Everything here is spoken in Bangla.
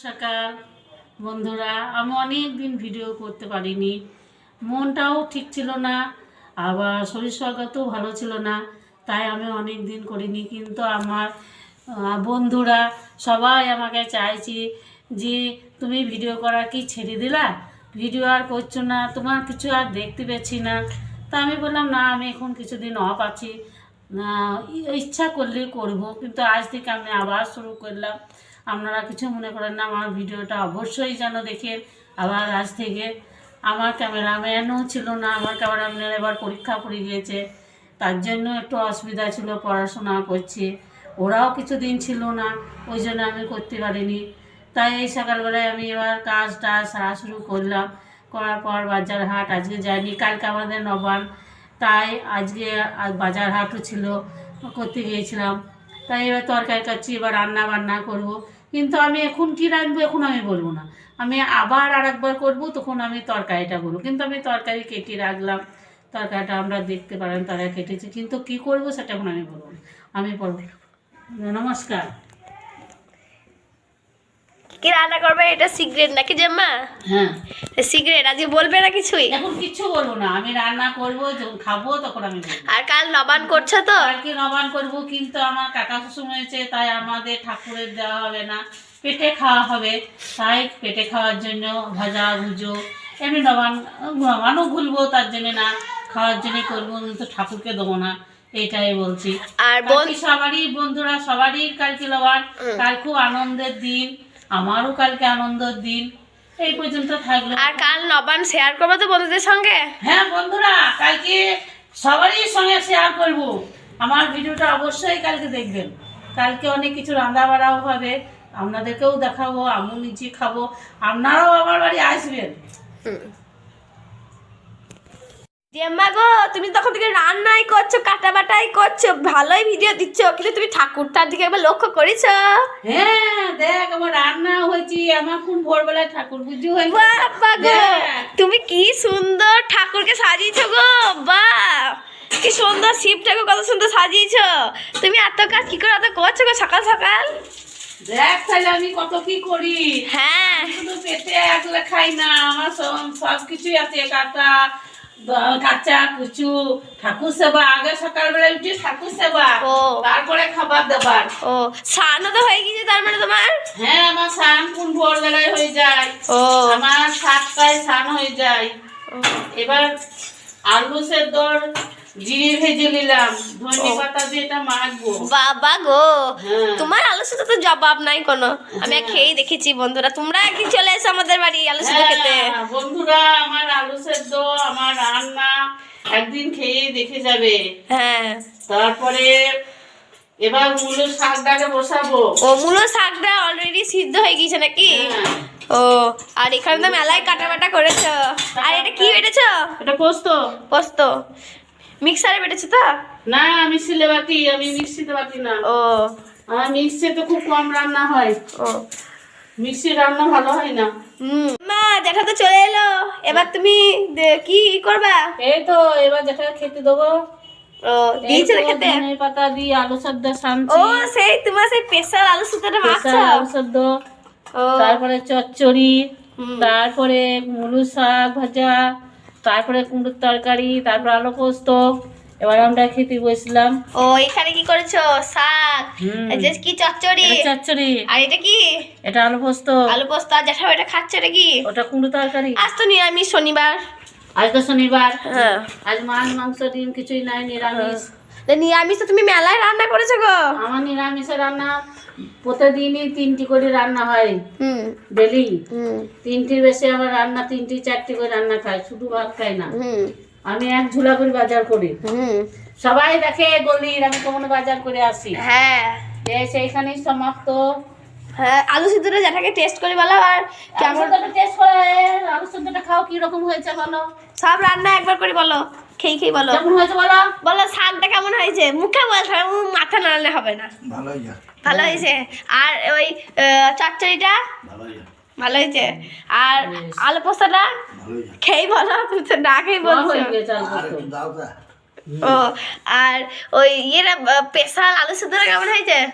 সকাল বন্ধুরা, আমি অনেক দিন ভিডিও করতে পারিনি, মনটাও ঠিক ছিল না, আবার শরীর স্বাস্থ্যও ভালো ছিল না, তাই আমি অনেক দিন করিনি। কিন্তু আমার বন্ধুরা সবাই আমাকে চাইছি যে তুমি ভিডিও করা কি ছেড়ে দিলা, ভিডিও আর করছো না, তোমার কিছু আর দেখতে পেয়েছি না। তা আমি বললাম না, আমি এখন কিছুদিন অফ আছি, ইচ্ছা করলেই করব, কিন্তু আজ থেকে আমি আবার শুরু করলাম। আপনারা কিছু মনে করেন না, আমার ভিডিওটা অবশ্যই যেন দেখেন। আবার আজ থেকে আমার ক্যামেরাম্যানও ছিল না, আমার ক্যামেরাম্যানের এবার পরীক্ষা পড়ে গিয়েছে, তার জন্য একটু অসুবিধা ছিল, পড়াশোনা করছে, ওরাও কিছুদিন ছিল না, ওই জন্য আমি করতে পারিনি। তাই এই সকালবেলায় আমি এবার কাজটা সারা শুরু করলাম, করার পর বাজার হাট আজকে যাইনি, কালকে আমাদের নবান, তাই আজকে বাজার হাটও ছিল, করতে গিয়েছিলাম। তাই এবার তরকারি কাচ্ছি, এবার রান্না বান্না করব। কিন্তু আমি এখন কি রাঁধবো এখন আমি বলবো না, আমি আবার আর একবার করবো, তখন আমি তরকারিটা বলবো। কিন্তু আমি তরকারি কেটে রাখলাম, তরকারিটা আমরা দেখতে পারেন তারা কেটেছি, কিন্তু কি করব সেটা এখন আমি বলবো না, আমি বলবো। নমস্কার। কি রান্না করবে? এটা সিক্রেট নাকি জাম্মা? হ্যাঁ সিক্রেট, আজকে বলবে না কিছুই? এখন কিচ্ছু বলবো না, আমি রান্না করবো, যখন খাবো তখন আমি বলবো। আর কাল নবান করছো তো? আর কি নবান করবো, কিন্তু আমার কাকা শ্বশুর হয়েছে, তাই আমাদের ঠাকুরের দেওয়া হবে না, পেটে খাওয়া হবে। তাই পেটে খাওয়ার জন্য ভাজা ভুজো, এমনি নবানও ভুলবো, তার জন্য না, খাওয়ার জন্যই করবো, কিন্তু ঠাকুরকে দেবো না, এইটাই বলছি। আর সবারই বন্ধুরা, সবারই কালকে নবান, কাল খুব আনন্দের দিন, আমারও কালকে আনন্দের দিন। এই পর্যন্ত থাকলো। আর কাল নবান শেয়ার করবো তো বন্ধুদের সঙ্গে? হ্যাঁ বন্ধুরা, কালকে সবারই সঙ্গে শেয়ার করব, আমার ভিডিওটা অবশ্যই কালকে দেখবেন। কালকে অনেক কিছু রান্না বাড়াও হবে, আপনাদেরকেও দেখাবো, আমিও নিজে খাবো, আপনারাও আমার বাড়ি আসবেন। জাম্মা গো, তুমি তখন থেকে রান্নাই করছো, কাটা বাটাই করছো, ভালোই ভিডিও দিচ্ছ, কিন্তু তুমি ঠাকুরটার দিকে একবার লক্ষ্য করেছো? হ্যাঁ দেখ, আমার রান্না হয়েছে, আমার কোন ভোরবেলায় ঠাকুর পুজো হয়েছে। বাবা গো, তুমি কি সুন্দর ঠাকুরকে সাজিয়েছো গো, বাহ কি সুন্দর শিবটাকে কত সুন্দর সাজিয়েছো। তুমি এত কাজ কি করে এত করছো গো সকাল সকাল? দেখ তাহলে আমি কত কি করি। হ্যাঁ, শুধু পেটে একলা খাই না, আমার সব কিছুই আছে, কাঁচা কুচু, ঠাকুর সেবা, আগে সকালবেলা উঠে ঠাকুর সেবা, তারপরে খাবার দাবার। ও স্নানও তো হয়ে গেছে তার মানে তোমার? হ্যাঁ, আমার স্নান কোন ভোরবেলায় হয়ে যায়, আমার 7টায় স্নান হয়ে যায়। এবার আলু সেদ্ধ জিরে ভেজে নিলাম, ধনে পাতা দিয়ে এটা মাখবো। বাবা গো, হ্যাঁ। তোমার আলু সেদ্ধ তো জবাব নাই কোনো, আমি খেয়েই দেখেছি। বন্ধুরা তোমরা একদিন চলে এসো আমাদের বাড়ি আলু সেদ্ধ খেতে। বন্ধুরা, আমার আলু সেদ্ধ, আমার রান্না একদিন খেয়ে দেখে যাবে। হ্যাঁ, তারপরে এবার মূলো শাকটাকে বসাবো। ও মূলো শাকটা অলরেডি সিদ্ধ হয়ে গেছে নাকি? হ্যাঁ। ও আর এখানে তো মেলায় কাটা বাটা করেছো। আর এটা কি বেটেছো? এটা পোস্ত। পোস্ত মিক্সারে বেটেছো তো? না, আমি শিলে বাটি, আমি মিক্সিতে বাটি না। ও আমার মিক্সিতে খুব কম রান্না হয়, ও মিক্সির রান্না ভালো হয় না। মা জ্যাঠা তো চলে এলো, এবার তুমি কি করবা? এই তো এবার যেটা খেতে দেবো। ও দিয়েছো খেতে? ধনে পাতা দিয়ে আলু সেদ্ধ ও সানছি। সেই তোমার সেই স্পেশাল আলু সেদ্ধটা মাখছো? আলু সেদ্ধ, ও তারপরে চচ্চড়ি, তারপরে মুলো শাক ভাজা, তারপরে কুমড়োর তরকারি, তারপর আলু পোস্ত। এবার আমরা খেতে বসলাম। ও এখানে কি করেছো? শাক, এটা কি চচ্চড়ি? চচ্চড়ি। আর এটা কি? এটা আলু পোস্ত। আলু পোস্ত। আর জ্যাঠা এটা খাচ্ছে এটা কি? ওটা কুমড়ো তরকারি। আজ তো নিরামিষ শনিবার। আজ তো শনিবার, হ্যাঁ আজ মাছ মাংস ডিম কিছুই নাই, নিরামিষ। নিরামিষ তো তুমি মেলায় রান্না করেছো গো? আমার নিরামিষের রান্না প্রতিদিনই 3টি করে রান্না হয়, ডেলি। 3টির বেশি আমার রান্না, 3টি 4টি করে রান্না খাই, শুধু ভাত খাই না। আমি এক ঝুলা করে বাজার করি, সবাই দেখে গলির আমি কখনো বাজার করে আসি। হ্যাঁ সেইখানেই সমাপ্ত। হ্যাঁ, আলু সিদ্ধটা জ্যাঠাকে টেস্ট করে বলো। আর কেমন টেস্ট করে, আলু সিদ্ধটা খাও, কি রকম হয়েছে বলো। সব রান্না একবার করে বলো, খেয়ে বলো কেমন হয়েছে বলো। বলো শাকটা কেমন হয়েছে, মুখে বলতে হবে, মাথা নাড়লে হবে না। ভালো হয়েছে। আর ওই চচ্চড়িটা ভালো হয়েছে। আর আলু পোস্তাটা খেয়ে বলো, তুমি তো না খেয়ে বলছো। ও আর ওই ইয়েটা স্পেশাল আলু সিদ্ধটা কেমন হয়েছে?